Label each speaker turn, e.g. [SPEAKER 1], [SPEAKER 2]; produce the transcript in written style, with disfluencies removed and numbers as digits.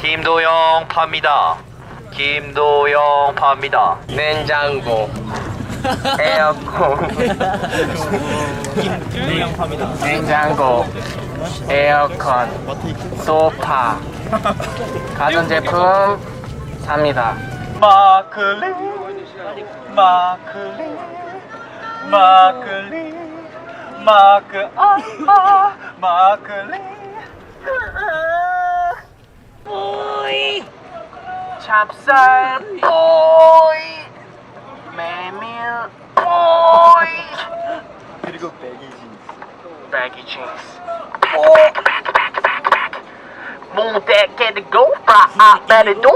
[SPEAKER 1] 김도영 팝니다. 김도영 팝니다.
[SPEAKER 2] 냉장고, 에어컨,
[SPEAKER 3] 김도영 팝니다.
[SPEAKER 2] 냉장고, 에어컨, 소파, 가전제품 삽니다.
[SPEAKER 1] 마클리 마클리 마클리 마클리
[SPEAKER 2] 오이, 찹쌀, 오이, 메밀, 오이,
[SPEAKER 1] 그리고 백이지.
[SPEAKER 2] baggy jeans. Move that, get the go, fly, I better do,